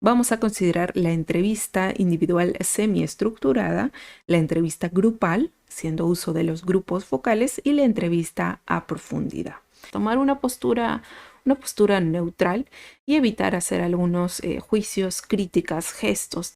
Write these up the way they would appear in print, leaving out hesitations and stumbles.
vamos a considerar la entrevista individual semiestructurada, la entrevista grupal, haciendo uso de los grupos focales, y la entrevista a profundidad. Tomar una postura neutral y evitar hacer algunos juicios, críticas, gestos.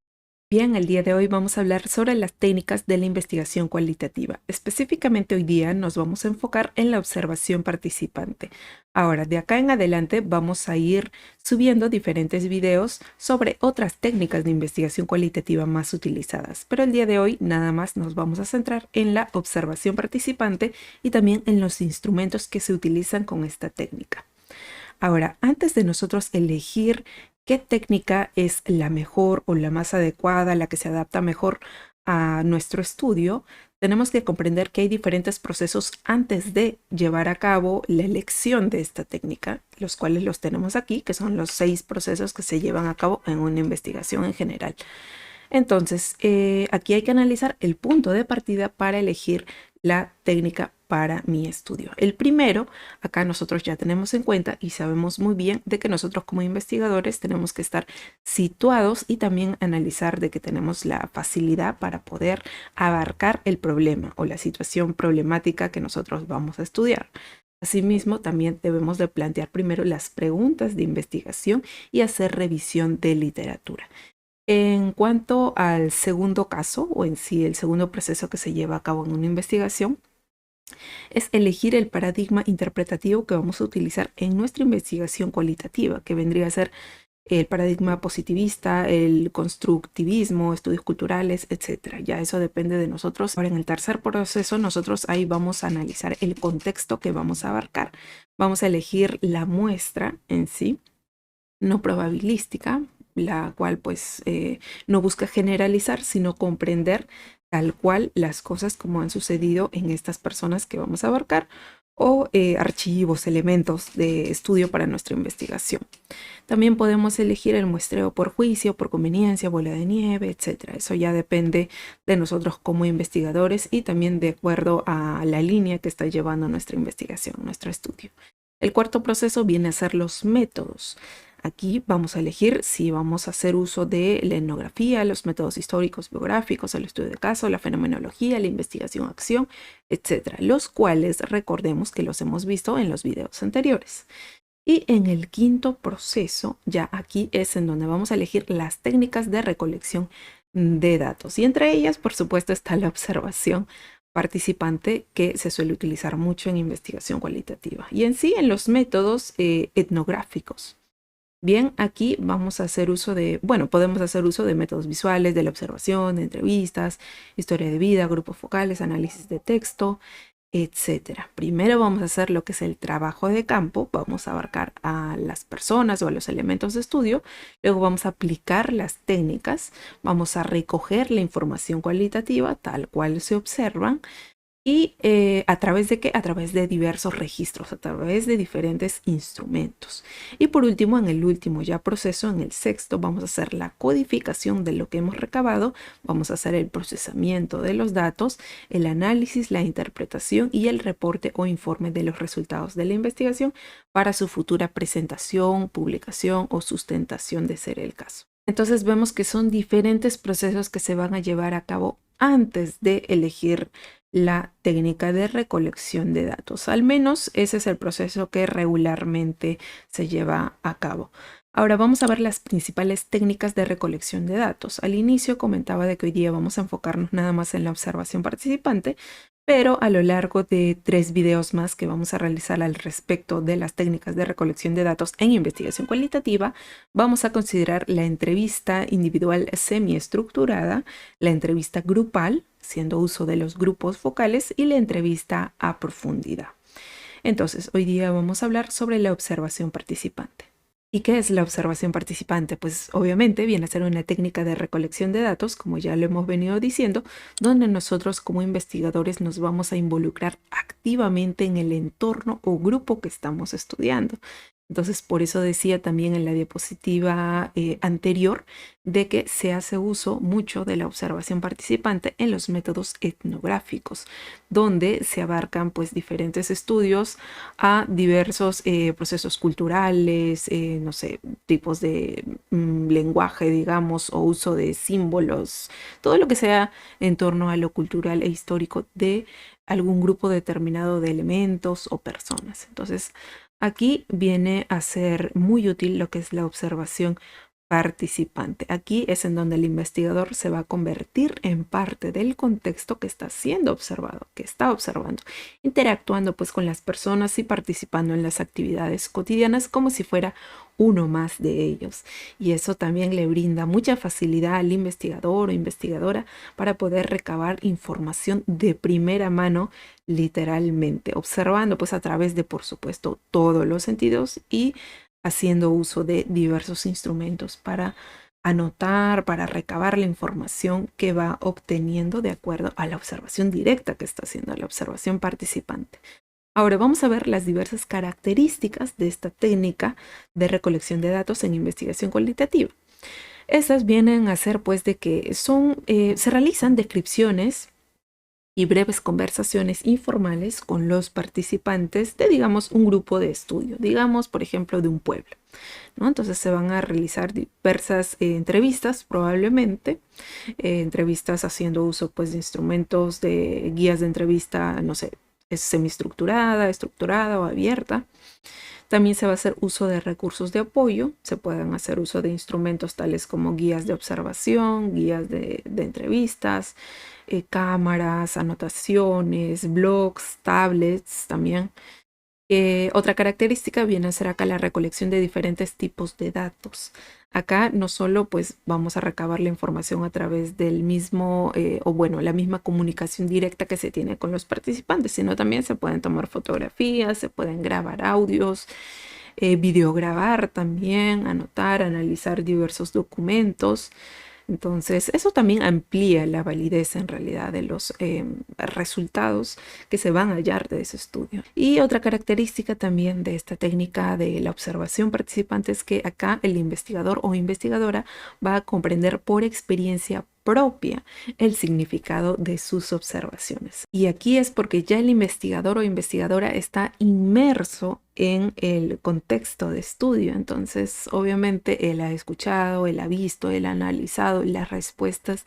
Bien, el día de hoy vamos a hablar sobre las técnicas de la investigación cualitativa. Específicamente hoy día nos vamos a enfocar en la observación participante. Ahora, de acá en adelante vamos a ir subiendo diferentes videos sobre otras técnicas de investigación cualitativa más utilizadas. Pero el día de hoy nada más nos vamos a centrar en la observación participante y también en los instrumentos que se utilizan con esta técnica. Ahora, antes de nosotros elegir qué técnica es la mejor o la más adecuada, la que se adapta mejor a nuestro estudio, tenemos que comprender que hay diferentes procesos antes de llevar a cabo la elección de esta técnica, los cuales los tenemos aquí, que son los 6 procesos que se llevan a cabo en una investigación en general. Entonces, aquí hay que analizar el punto de partida para elegir la técnica para mi estudio. El primero, acá nosotros ya tenemos en cuenta y sabemos muy bien de que nosotros como investigadores tenemos que estar situados y también analizar de que tenemos la facilidad para poder abarcar el problema o la situación problemática que nosotros vamos a estudiar. Asimismo, también debemos de plantear primero las preguntas de investigación y hacer revisión de literatura. En cuanto al segundo caso, o en sí el segundo proceso que se lleva a cabo en una investigación, es elegir el paradigma interpretativo que vamos a utilizar en nuestra investigación cualitativa, que vendría a ser el paradigma positivista, el constructivismo, estudios culturales, etc. Ya eso depende de nosotros. Ahora, en el tercer proceso, nosotros ahí vamos a analizar el contexto que vamos a abarcar. Vamos a elegir la muestra en sí, no probabilística, la cual pues no busca generalizar, sino comprender tal cual las cosas como han sucedido en estas personas que vamos a abarcar, o archivos, elementos de estudio para nuestra investigación. También podemos elegir el muestreo por juicio, por conveniencia, bola de nieve, etc. Eso ya depende de nosotros como investigadores y también de acuerdo a la línea que está llevando nuestra investigación, nuestro estudio. El cuarto proceso viene a ser los métodos. Aquí vamos a elegir si vamos a hacer uso de la etnografía, los métodos históricos, biográficos, el estudio de caso, la fenomenología, la investigación-acción, etc. Los cuales recordemos que los hemos visto en los videos anteriores. Y en el quinto proceso, ya aquí es en donde vamos a elegir las técnicas de recolección de datos. Y entre ellas, por supuesto, está la observación participante, que se suele utilizar mucho en investigación cualitativa. Y en sí, en los métodos etnográficos. Bien, aquí vamos a hacer uso de, podemos hacer uso de métodos visuales, de la observación, de entrevistas, historia de vida, grupos focales, análisis de texto, etcétera. Primero vamos a hacer lo que es el trabajo de campo, vamos a abarcar a las personas o a los elementos de estudio, luego vamos a aplicar las técnicas, vamos a recoger la información cualitativa tal cual se observan. ¿Y a través de qué? A través de diversos registros, a través de diferentes instrumentos. Y por último, en el último ya proceso, en el sexto, vamos a hacer la codificación de lo que hemos recabado, vamos a hacer el procesamiento de los datos, el análisis, la interpretación y el reporte o informe de los resultados de la investigación para su futura presentación, publicación o sustentación de ser el caso. Entonces vemos que son diferentes procesos que se van a llevar a cabo antes de elegir la técnica de recolección de datos. Al menos ese es el proceso que regularmente se lleva a cabo. Ahora vamos a ver las principales técnicas de recolección de datos. Al inicio comentaba de que hoy día vamos a enfocarnos nada más en la observación participante, pero a lo largo de 3 videos más que vamos a realizar al respecto de las técnicas de recolección de datos en investigación cualitativa, vamos a considerar la entrevista individual semiestructurada, la entrevista grupal, haciendo uso de los grupos focales, y la entrevista a profundidad. Entonces, hoy día vamos a hablar sobre la observación participante. ¿Y qué es la observación participante? Pues obviamente viene a ser una técnica de recolección de datos, como ya lo hemos venido diciendo, donde nosotros como investigadores nos vamos a involucrar activamente en el entorno o grupo que estamos estudiando. Entonces, por eso decía también en la diapositiva anterior de que se hace uso mucho de la observación participante en los métodos etnográficos, donde se abarcan pues diferentes estudios a diversos procesos culturales, no sé, tipos de lenguaje, digamos, o uso de símbolos, todo lo que sea en torno a lo cultural e histórico de algún grupo determinado de elementos o personas. Entonces, aquí viene a ser muy útil lo que es la observación participante. Aquí es en donde el investigador se va a convertir en parte del contexto que está siendo observado, que está observando, interactuando pues con las personas y participando en las actividades cotidianas como si fuera uno más de ellos. Y eso también le brinda mucha facilidad al investigador o investigadora para poder recabar información de primera mano, literalmente, observando pues a través de, por supuesto, todos los sentidos y haciendo uso de diversos instrumentos para anotar, para recabar la información que va obteniendo de acuerdo a la observación directa que está haciendo, la observación participante. Ahora vamos a ver las diversas características de esta técnica de recolección de datos en investigación cualitativa. Esas vienen a ser pues de que se realizan descripciones y breves conversaciones informales con los participantes de, digamos, un grupo de estudio, digamos, por ejemplo, de un pueblo, ¿no? Entonces se van a realizar diversas entrevistas, probablemente, entrevistas haciendo uso, pues, de instrumentos de guías de entrevista, no sé, es semiestructurada, estructurada o abierta. También se va a hacer uso de recursos de apoyo, se pueden hacer uso de instrumentos tales como guías de observación, guías de entrevistas, cámaras, anotaciones, blogs, tablets también. Otra característica viene a ser acá la recolección de diferentes tipos de datos. Acá no solo pues vamos a recabar la información a través del mismo, la misma comunicación directa que se tiene con los participantes, sino también se pueden tomar fotografías, se pueden grabar audios, videograbar también, anotar, analizar diversos documentos. Entonces, eso también amplía la validez en realidad de los resultados que se van a hallar de ese estudio. Y otra característica también de esta técnica de la observación participante es que acá el investigador o investigadora va a comprender por experiencia propia el significado de sus observaciones. Y aquí es porque ya el investigador o investigadora está inmerso en el contexto de estudio. Entonces, obviamente, él ha escuchado, él ha visto, él ha analizado las respuestas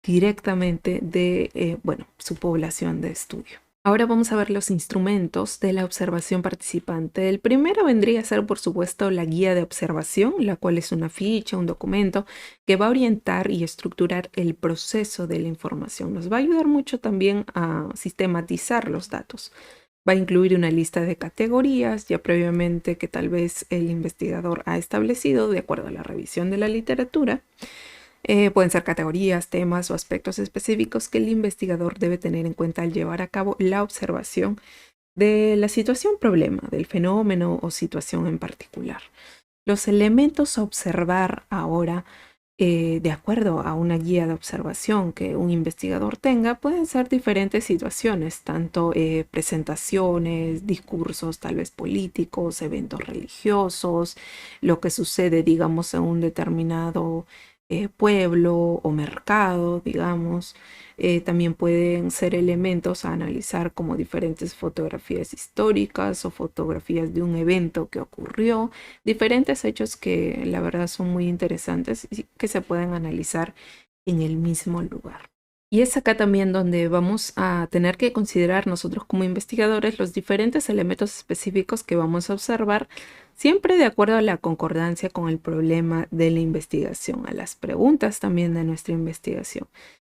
directamente de, su población de estudio. Ahora vamos a ver los instrumentos de la observación participante. El primero vendría a ser, por supuesto, la guía de observación, la cual es una ficha, un documento que va a orientar y estructurar el proceso de la información. Nos va a ayudar mucho también a sistematizar los datos. Va a incluir una lista de categorías ya previamente que tal vez el investigador ha establecido de acuerdo a la revisión de la literatura. Pueden ser categorías, temas o aspectos específicos que el investigador debe tener en cuenta al llevar a cabo la observación de la situación problema, del fenómeno o situación en particular. Los elementos a observar ahora, de acuerdo a una guía de observación que un investigador tenga, pueden ser diferentes situaciones, tanto presentaciones, discursos tal vez políticos, eventos religiosos, lo que sucede, digamos, en un determinado pueblo o mercado, digamos. También pueden ser elementos a analizar como diferentes fotografías históricas o fotografías de un evento que ocurrió, diferentes hechos que la verdad son muy interesantes y que se pueden analizar en el mismo lugar. Y es acá también donde vamos a tener que considerar nosotros como investigadores los diferentes elementos específicos que vamos a observar, siempre de acuerdo a la concordancia con el problema de la investigación, a las preguntas también de nuestra investigación.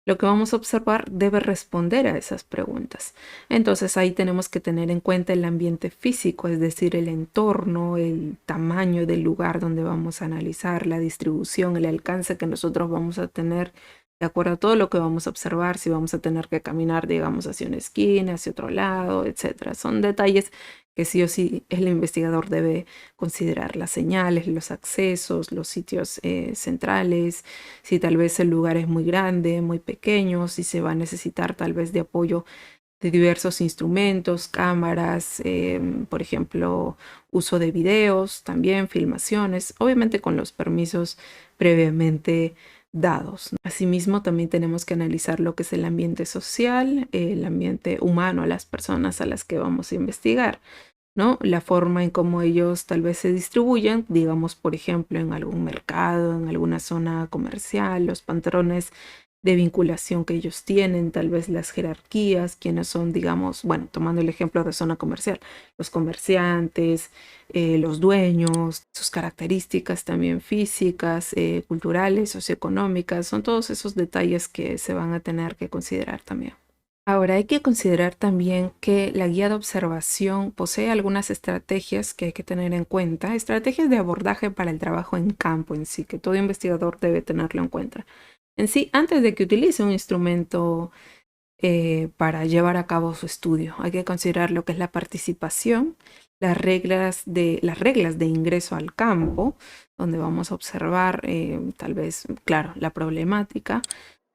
Lo que vamos a observar debe responder a esas preguntas. Entonces ahí tenemos que tener en cuenta el ambiente físico, es decir, el entorno, el tamaño del lugar donde vamos a analizar, la distribución, el alcance que nosotros vamos a tener de acuerdo a todo lo que vamos a observar, si vamos a tener que caminar, digamos, hacia una esquina, hacia otro lado, etcétera. Son detalles que sí o sí el investigador debe considerar, las señales, los accesos, los sitios centrales, si tal vez el lugar es muy grande, muy pequeño, si se va a necesitar tal vez de apoyo de diversos instrumentos, cámaras, por ejemplo, uso de videos, también filmaciones, obviamente con los permisos previamente dados, ¿no? Asimismo, también tenemos que analizar lo que es el ambiente social, el ambiente humano, a las personas a las que vamos a investigar, ¿no? La forma en cómo ellos tal vez se distribuyen, digamos, por ejemplo, en algún mercado, en alguna zona comercial, los patrones de vinculación que ellos tienen, tal vez las jerarquías, quienes son, digamos, bueno, tomando el ejemplo de zona comercial, los comerciantes, los dueños, sus características también físicas, culturales, socioeconómicas, son todos esos detalles que se van a tener que considerar también. Ahora hay que considerar también que la guía de observación posee algunas estrategias que hay que tener en cuenta, estrategias de abordaje para el trabajo en campo en sí, que todo investigador debe tenerlo en cuenta. En sí, antes de que utilice un instrumento para llevar a cabo su estudio, hay que considerar lo que es la participación, las reglas de ingreso al campo, donde vamos a observar tal vez, claro, la problemática.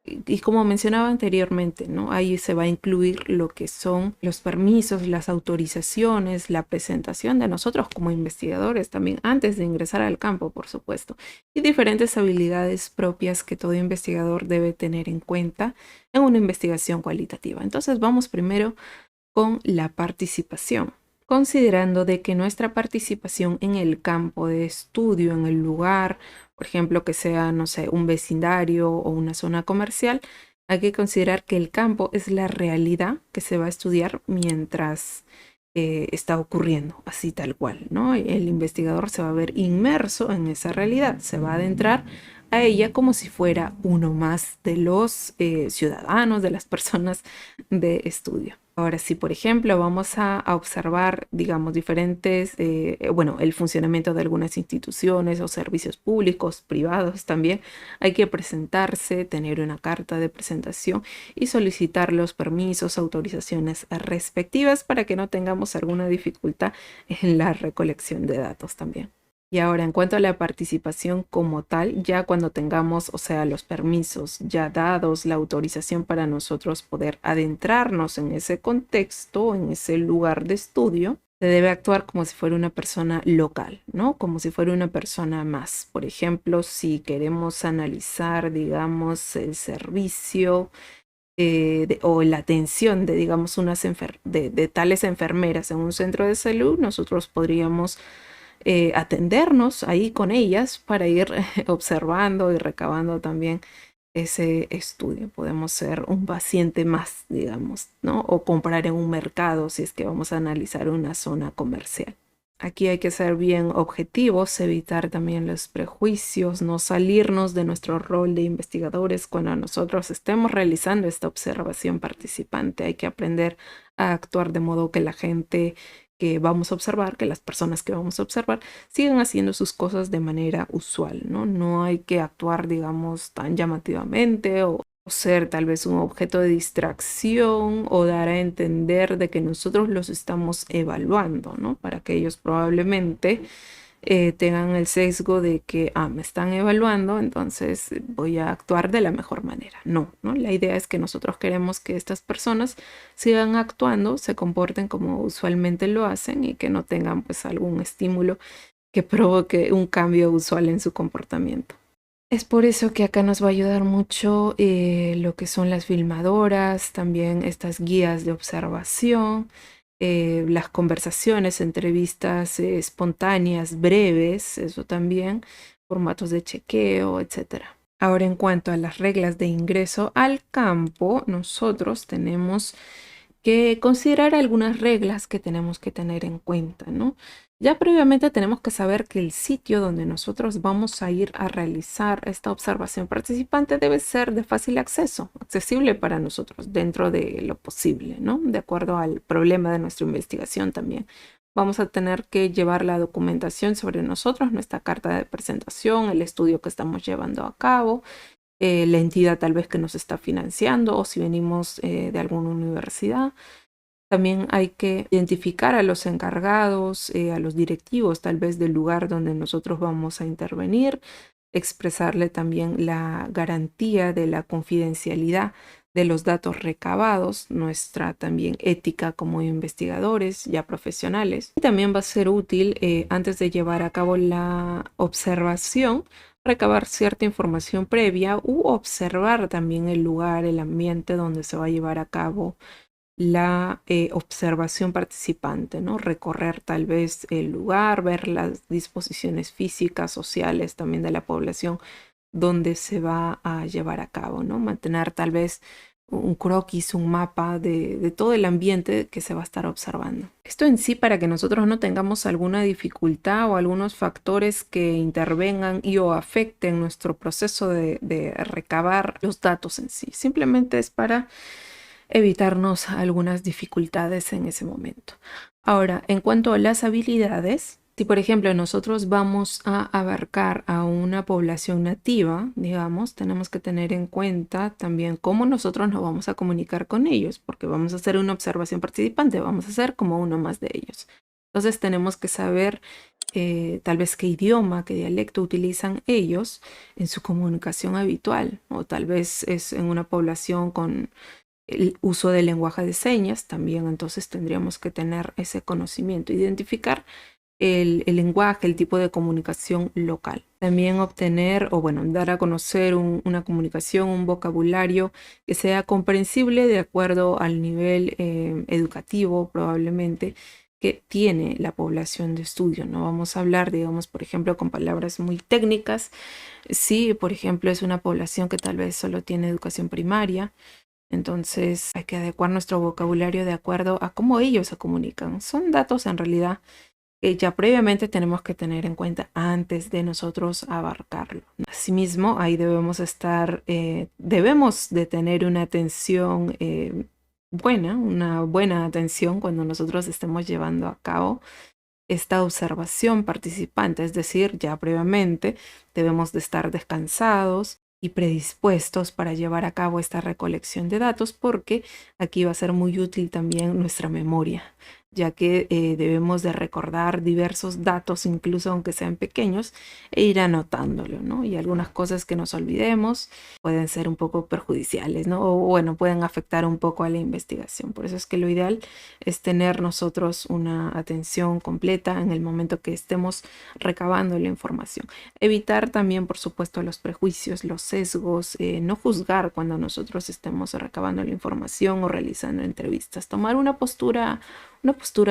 Y como mencionaba anteriormente, ¿no? Ahí se va a incluir lo que son los permisos, las autorizaciones, la presentación de nosotros como investigadores también, antes de ingresar al campo, por supuesto, y diferentes habilidades propias que todo investigador debe tener en cuenta en una investigación cualitativa. Entonces vamos primero con la participación, considerando de que nuestra participación en el campo de estudio, en el lugar, por ejemplo, que sea, no sé, un vecindario o una zona comercial, hay que considerar que el campo es la realidad que se va a estudiar mientras está ocurriendo, así tal cual, ¿no? El investigador se va a ver inmerso en esa realidad, se va a adentrar a ella como si fuera uno más de los ciudadanos, de las personas de estudio. Ahora, si por ejemplo vamos a observar, digamos, diferentes, bueno, el funcionamiento de algunas instituciones o servicios públicos, privados también, hay que presentarse, tener una carta de presentación y solicitar los permisos, autorizaciones respectivas para que no tengamos alguna dificultad en la recolección de datos también. Y ahora, en cuanto a la participación como tal, ya cuando tengamos, o sea, los permisos ya dados, la autorización para nosotros poder adentrarnos en ese contexto, en ese lugar de estudio, se debe actuar como si fuera una persona local, ¿no? Como si fuera una persona más. Por ejemplo, si queremos analizar, digamos, el servicio o la atención de, digamos, de tales enfermeras en un centro de salud, nosotros podríamos atendernos ahí con ellas para ir observando y recabando también ese estudio. Podemos ser un paciente más, digamos, ¿no? O comprar en un mercado si es que vamos a analizar una zona comercial. Aquí hay que ser bien objetivos, evitar también los prejuicios, no salirnos de nuestro rol de investigadores cuando nosotros estemos realizando esta observación participante. Hay que aprender a actuar de modo que la gente que vamos a observar, que las personas que vamos a observar, sigan haciendo sus cosas de manera usual, ¿no? No hay que actuar, digamos, tan llamativamente o ser tal vez un objeto de distracción o dar a entender de que nosotros los estamos evaluando, ¿no? Para que ellos probablemente tengan el sesgo de que, me están evaluando, entonces voy a actuar de la mejor manera. No, ¿no? La idea es que nosotros queremos que estas personas sigan actuando, se comporten como usualmente lo hacen y que no tengan pues algún estímulo que provoque un cambio usual en su comportamiento. Es por eso que acá nos va a ayudar mucho lo que son las filmadoras, también estas guías de observación, las conversaciones, entrevistas espontáneas, breves, eso también, formatos de chequeo, etcétera. Ahora, en cuanto a las reglas de ingreso al campo, nosotros tenemos que considerar algunas reglas que tenemos que tener en cuenta, ¿no? Ya previamente tenemos que saber que el sitio donde nosotros vamos a ir a realizar esta observación participante debe ser de fácil acceso, accesible para nosotros dentro de lo posible, ¿no? De acuerdo al problema de nuestra investigación también. Vamos a tener que llevar la documentación sobre nosotros, nuestra carta de presentación, el estudio que estamos llevando a cabo, la entidad tal vez que nos está financiando o si venimos de alguna universidad. También hay que identificar a los encargados, a los directivos tal vez del lugar donde nosotros vamos a intervenir, expresarle también la garantía de la confidencialidad de los datos recabados, nuestra también ética como investigadores ya profesionales. Y también va a ser útil antes de llevar a cabo la observación, recabar cierta información previa u observar también el lugar, el ambiente donde se va a llevar a cabo la observación participante, ¿no? Recorrer tal vez el lugar, ver las disposiciones físicas, sociales también de la población donde se va a llevar a cabo, ¿no? Mantener tal vez un croquis, un mapa de todo el ambiente que se va a estar observando. Esto en sí para que nosotros no tengamos alguna dificultad o algunos factores que intervengan y o afecten nuestro proceso de recabar los datos en sí. Simplemente es para evitarnos algunas dificultades en ese momento. Ahora, en cuanto a las habilidades, si por ejemplo nosotros vamos a abarcar a una población nativa, digamos, tenemos que tener en cuenta también cómo nosotros nos vamos a comunicar con ellos, porque vamos a hacer una observación participante, vamos a ser como uno más de ellos. Entonces tenemos que saber tal vez qué idioma, qué dialecto utilizan ellos en su comunicación habitual, o tal vez es en una población con el uso del lenguaje de señas también, entonces tendríamos que tener ese conocimiento, identificar el lenguaje, el tipo de comunicación local. También obtener o bueno, dar a conocer una comunicación, un vocabulario que sea comprensible de acuerdo al nivel educativo probablemente que tiene la población de estudio. No vamos a hablar, digamos, por ejemplo, con palabras muy técnicas. Si, por ejemplo, es una población que tal vez solo tiene educación primaria, entonces hay que adecuar nuestro vocabulario de acuerdo a cómo ellos se comunican. Son datos en realidad que ya previamente tenemos que tener en cuenta antes de nosotros abarcarlo. Asimismo, ahí debemos debemos de tener una atención buena, una buena atención cuando nosotros estemos llevando a cabo esta observación participante, es decir, ya previamente debemos de estar descansados y predispuestos para llevar a cabo esta recolección de datos, porque aquí va a ser muy útil también nuestra memoria, ya que debemos de recordar diversos datos, incluso aunque sean pequeños, e ir anotándolo, ¿no? Y algunas cosas que nos olvidemos pueden ser un poco perjudiciales, ¿no? O bueno, pueden afectar un poco a la investigación. Por eso es que lo ideal es tener nosotros una atención completa en el momento que estemos recabando la información. Evitar también, por supuesto, los prejuicios, los sesgos, no juzgar cuando nosotros estemos recabando la información o realizando entrevistas. Tomar una postura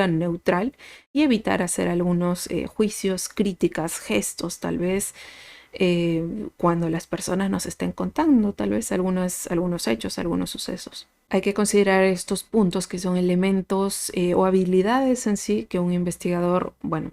neutral y evitar hacer algunos juicios, críticas, gestos, tal vez cuando las personas nos estén contando, tal vez algunos hechos, algunos sucesos. Hay que considerar estos puntos que son elementos o habilidades en sí que un investigador, bueno,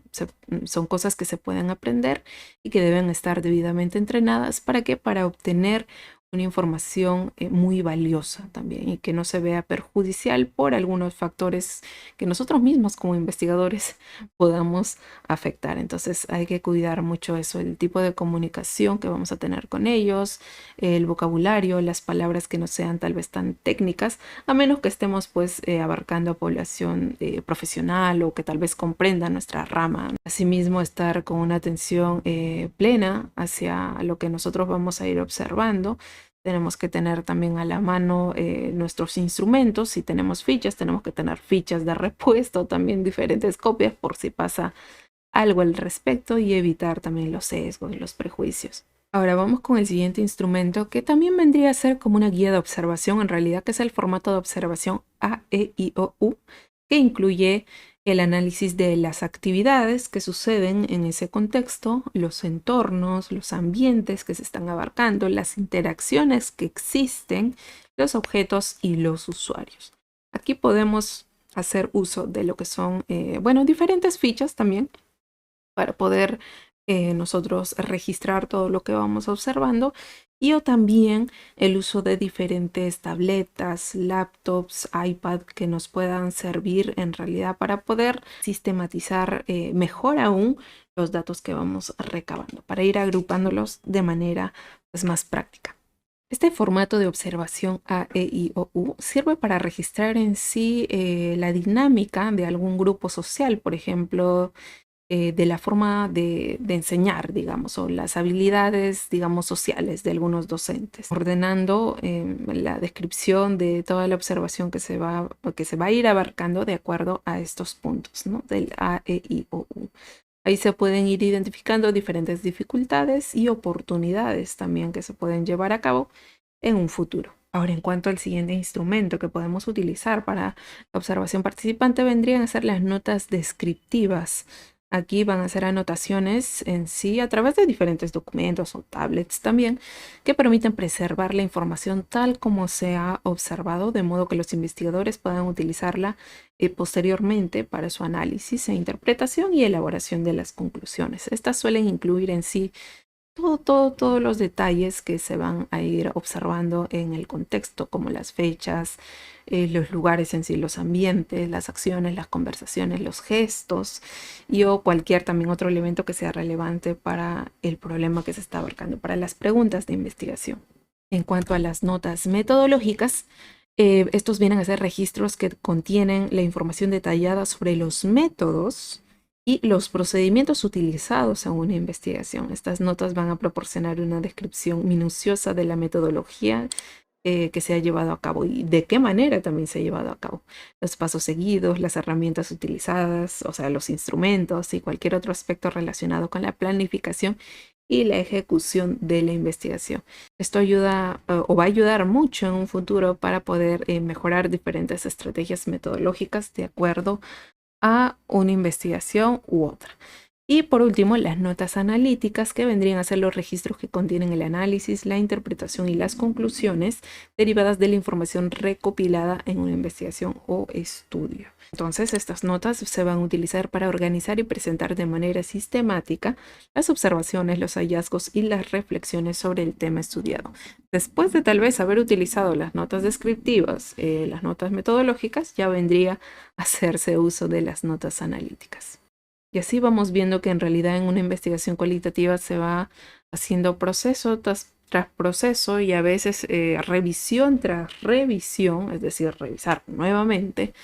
son cosas que se pueden aprender y que deben estar debidamente entrenadas. ¿Para qué? Para obtener una información muy valiosa también y que no se vea perjudicial por algunos factores que nosotros mismos como investigadores podamos afectar. Entonces hay que cuidar mucho eso, el tipo de comunicación que vamos a tener con ellos, el vocabulario, las palabras que no sean tal vez tan técnicas, a menos que estemos pues abarcando a población profesional o que tal vez comprenda nuestra rama. Asimismo, estar con una atención plena hacia lo que nosotros vamos a ir observando. Tenemos que tener también a la mano nuestros instrumentos. Si tenemos fichas, tenemos que tener fichas de repuesto, también diferentes copias por si pasa algo al respecto, y evitar también los sesgos y los prejuicios. Ahora vamos con el siguiente instrumento, que también vendría a ser como una guía de observación en realidad, que es el formato de observación AEIOU, que incluye el análisis de las actividades que suceden en ese contexto, los entornos, los ambientes que se están abarcando, las interacciones que existen, los objetos y los usuarios. Aquí podemos hacer uso de lo que son, bueno, diferentes fichas también para poder nosotros registrar todo lo que vamos observando, y o también el uso de diferentes tabletas, laptops, iPad que nos puedan servir en realidad para poder sistematizar mejor aún los datos que vamos recabando, para ir agrupándolos de manera pues, más práctica. Este formato de observación AEIOU sirve para registrar en sí la dinámica de algún grupo social, por ejemplo, de la forma de enseñar, digamos, o las habilidades, digamos, sociales de algunos docentes, ordenando la descripción de toda la observación que se va a ir abarcando de acuerdo a estos puntos, ¿no? Del A, E, I, O, U. Ahí se pueden ir identificando diferentes dificultades y oportunidades también que se pueden llevar a cabo en un futuro. Ahora, en cuanto al siguiente instrumento que podemos utilizar para la observación participante, vendrían a ser las notas descriptivas. Aquí van a ser anotaciones en sí a través de diferentes documentos o tablets también que permiten preservar la información tal como se ha observado, de modo que los investigadores puedan utilizarla posteriormente para su análisis e interpretación y elaboración de las conclusiones. Estas suelen incluir en sí todos los detalles que se van a ir observando en el contexto, como las fechas, los lugares en sí, los ambientes, las acciones, las conversaciones, los gestos o cualquier también otro elemento que sea relevante para el problema que se está abarcando, para las preguntas de investigación. En cuanto a las notas metodológicas, estos vienen a ser registros que contienen la información detallada sobre los métodos y los procedimientos utilizados en una investigación. Estas notas van a proporcionar una descripción minuciosa de la metodología que se ha llevado a cabo y de qué manera también se ha llevado a cabo. Los pasos seguidos, las herramientas utilizadas, o sea, los instrumentos y cualquier otro aspecto relacionado con la planificación y la ejecución de la investigación. Esto ayuda o va a ayudar mucho en un futuro para poder mejorar diferentes estrategias metodológicas de acuerdo a una investigación u otra. Y por último, las notas analíticas, que vendrían a ser los registros que contienen el análisis, la interpretación y las conclusiones derivadas de la información recopilada en una investigación o estudio. Entonces, estas notas se van a utilizar para organizar y presentar de manera sistemática las observaciones, los hallazgos y las reflexiones sobre el tema estudiado. Después de tal vez haber utilizado las notas descriptivas, las notas metodológicas, ya vendría a hacerse uso de las notas analíticas. Y así vamos viendo que en realidad en una investigación cualitativa se va haciendo proceso tras proceso y a veces revisión tras revisión, es decir, revisar nuevamente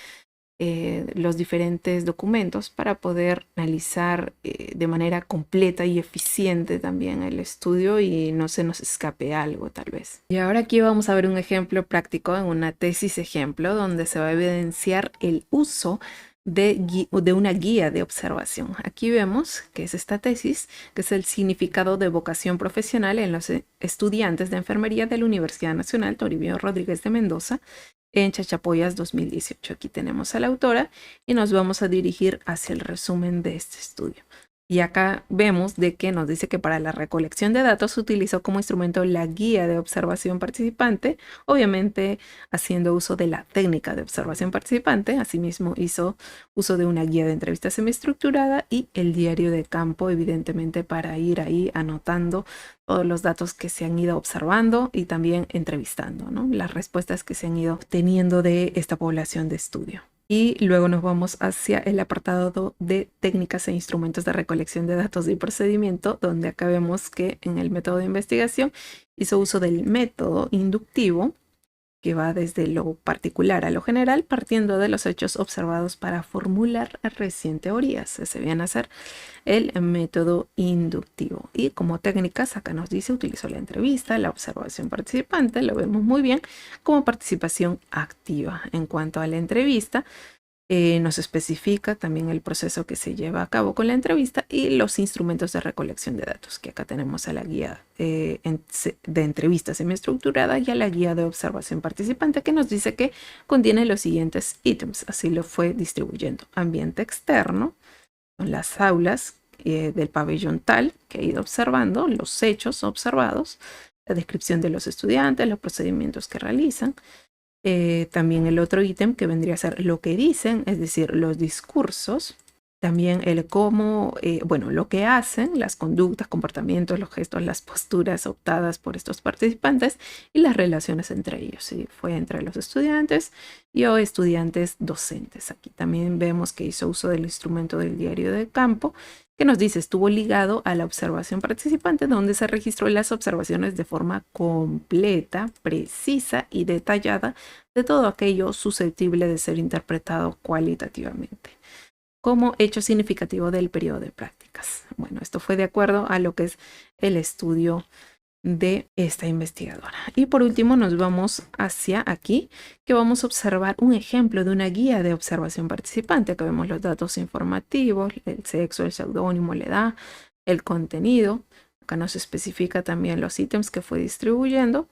los diferentes documentos para poder analizar de manera completa y eficiente también el estudio y no se nos escape algo tal vez. Y ahora aquí vamos a ver un ejemplo práctico en una tesis ejemplo donde se va a evidenciar el uso de una guía de observación. Aquí vemos que es esta tesis, que es el significado de vocación profesional en los estudiantes de enfermería de la Universidad Nacional Toribio Rodríguez de Mendoza en Chachapoyas 2018. Aquí tenemos a la autora y nos vamos a dirigir hacia el resumen de este estudio. Y acá vemos de que nos dice que para la recolección de datos se utilizó como instrumento la guía de observación participante, obviamente haciendo uso de la técnica de observación participante. Asimismo hizo uso de una guía de entrevista semiestructurada y el diario de campo, evidentemente para ir ahí anotando todos los datos que se han ido observando y también entrevistando, ¿no? Las respuestas que se han ido obteniendo de esta población de estudio. Y luego nos vamos hacia el apartado de técnicas e instrumentos de recolección de datos y procedimiento, donde acá vemos que en el método de investigación hizo uso del método inductivo, que va desde lo particular a lo general, partiendo de los hechos observados para formular recién teorías. Ese viene a ser el método inductivo. Y como técnicas, acá nos dice, utilizó la entrevista, la observación participante, lo vemos muy bien, como participación activa. En cuanto a la entrevista, nos especifica también el proceso que se lleva a cabo con la entrevista y los instrumentos de recolección de datos, que acá tenemos a la guía de entrevista semiestructurada y a la guía de observación participante, que nos dice que contiene los siguientes ítems. Así lo fue distribuyendo. Ambiente externo, son las aulas del pabellón tal que ha ido observando, los hechos observados, la descripción de los estudiantes, los procedimientos que realizan. También el otro ítem que vendría a ser lo que dicen, es decir, los discursos. También el cómo, bueno, lo que hacen, las conductas, comportamientos, los gestos, las posturas optadas por estos participantes y las relaciones entre ellos. Si fue entre los estudiantes y o estudiantes docentes. Aquí también vemos que hizo uso del instrumento del diario de campo, que nos dice estuvo ligado a la observación participante, donde se registró las observaciones de forma completa, precisa y detallada de todo aquello susceptible de ser interpretado cualitativamente. como hecho significativo del periodo de prácticas. Bueno, esto fue de acuerdo a lo que es el estudio de esta investigadora. Y por último nos vamos hacia aquí, que vamos a observar un ejemplo de una guía de observación participante. Acá vemos los datos informativos, el sexo, el seudónimo, la edad, el contenido. Acá nos especifica también los ítems que fue distribuyendo.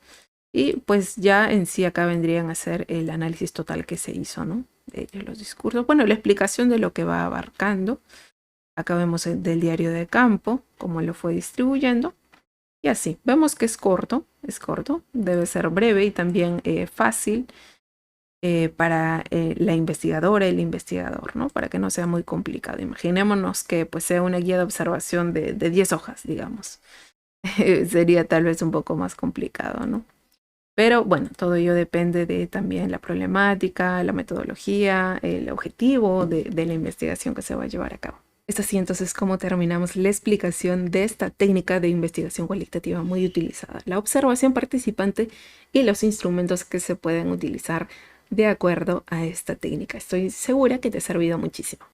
Y pues ya en sí acá vendrían a ser el análisis total que se hizo, ¿no? De los discursos. Bueno, la explicación de lo que va abarcando. Acá vemos el del diario de campo, cómo lo fue distribuyendo. Y así, vemos que es corto, debe ser breve y también fácil para la investigadora y el investigador, ¿no? Para que no sea muy complicado. Imaginémonos que pues sea una guía de observación de 10 hojas, digamos. Sería tal vez un poco más complicado, ¿no? Pero bueno, todo ello depende de también la problemática, la metodología, el objetivo de la investigación que se va a llevar a cabo. Es así entonces como terminamos la explicación de esta técnica de investigación cualitativa muy utilizada, la observación participante y los instrumentos que se pueden utilizar de acuerdo a esta técnica. Estoy segura que te ha servido muchísimo.